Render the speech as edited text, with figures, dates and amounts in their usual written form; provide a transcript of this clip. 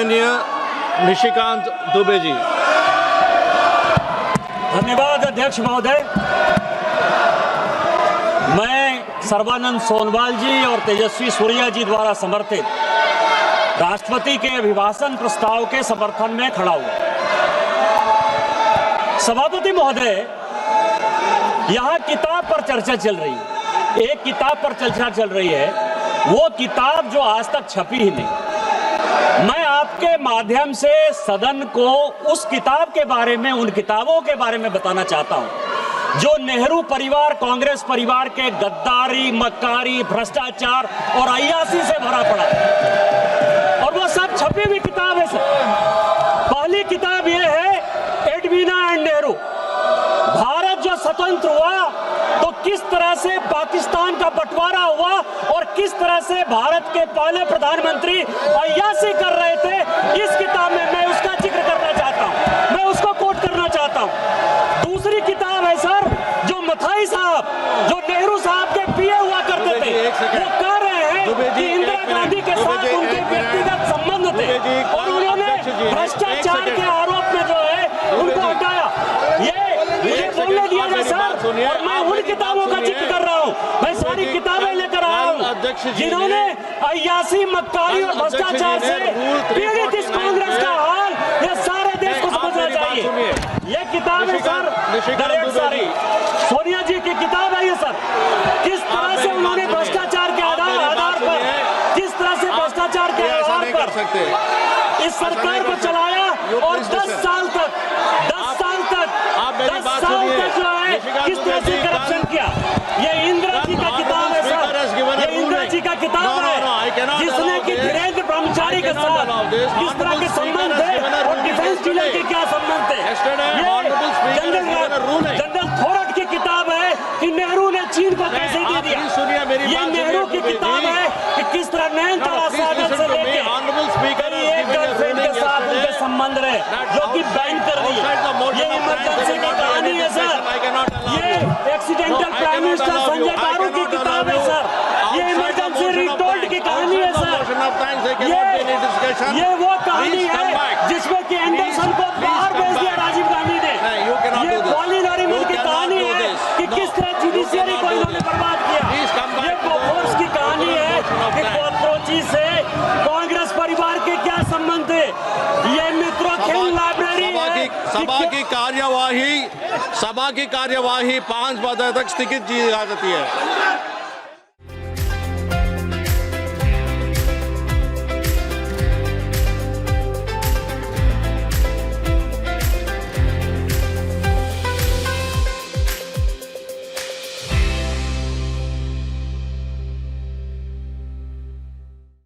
माननीय निशिकांत दुबे जी। धन्यवाद अध्यक्ष महोदय। मैं सर्बानंद सोनवाल जी और तेजस्वी सूर्या जी द्वारा समर्थित राष्ट्रपति के अभिभाषण प्रस्ताव के समर्थन में खड़ा हुआ। सभापति महोदय, यहाँ किताब पर चर्चा चल रही है, एक किताब पर चर्चा चल रही है, वो किताब जो आज तक छपी ही नहीं। मैं आपके माध्यम से सदन को उस किताब के बारे में, उन किताबों के बारे में बताना चाहता हूं जो नेहरू परिवार, कांग्रेस परिवार के गद्दारी, मक्कारी, भ्रष्टाचार और अय्यासी से भरा पड़ा है, और वो सब छपी हुई किताब है सर। पहली किताब ये है एडवीना एंड नेहरू। भारत जो स्वतंत्र हुआ तो किस तरह से पाकिस्तान का बंटवारा हुआ और किस तरह से भारत के पहले प्रधानमंत्री अय्यासी कर रहे थे, इस किताब में मैं उसका जिक्र करना चाहता हूं, मैं उसको कोट करना चाहता हूं। दूसरी किताब है सर, जो मथाई साहब, जो नेहरू साहब के पीए हुआ करते थे, वो कह रहे हैं कि इंदिरा गांधी के साथ उनके व्यक्तिगत संबंध थे और उन्होंने भ्रष्टाचार के आरोप में जो है उनको हटाया। ये बोलने दिया जाए सर, और मैं उन किताबों का जिक्र कर रहा हूँ, मैं सारी किताबें लेकर आया हूँ जिन्होंने अय्यासी, मक्कारी और भ्रष्टाचार से पीड़ित इस कांग्रेस का हाल ये सारे देश को समझना चाहिए। ये किताब है सर, डायरेक्ट सारी सोनिया जी की किताब है ये सर। किस तरह से उन्होंने भ्रष्टाचार के आधार पर, किस तरह से भ्रष्टाचार के आधार पर इस सरकार को चलाया और 10 साल तक जो है किस तरह से करप्शन किया। ये इंदिरा जी का किताब है सर, ये इंदिरा जी का किताब है जिसने कि धीरेन्द्र ब्रह्मचारी के साथ किस तरह के संबंध थे और डिफेंस डीलर के क्या संबंध थे। ये जनरल थोरट की किताब है कि नेहरू ने चीन को कैसे दे दिया। ये नेहरू की किताब है कि किस तरह नयनतारा सागर से लेके एक गर्लफ्रेंड के साथ उनके संबंध रहे जो कि बैन कर दी। ये इमरजेंसी की कहानी है सर, ये एक्सीडेंटल प्राइम मिनिस्टर संजय बारू की किताब है सर, ये इमरजेंसी रिटोल्ड की कहानी है सर, ये वो कहानी है जिसमें कि एंडरसन को बाहर भेज दिया राजीव गांधी ने। ये कॉलिन नरीमन की कहानी है कि किस तरह जुडिशियरी को इन्होंने बर्बाद किया। ये बोफोर्स की कहानी है कि कॉकरोची से कांग्रेस परिवार के क्या संबंध थे। ये मित्रों खेल लाइब्रेरी है। सभा की कार्यवाही 5 बजे तक स्थगित की जा सकती है।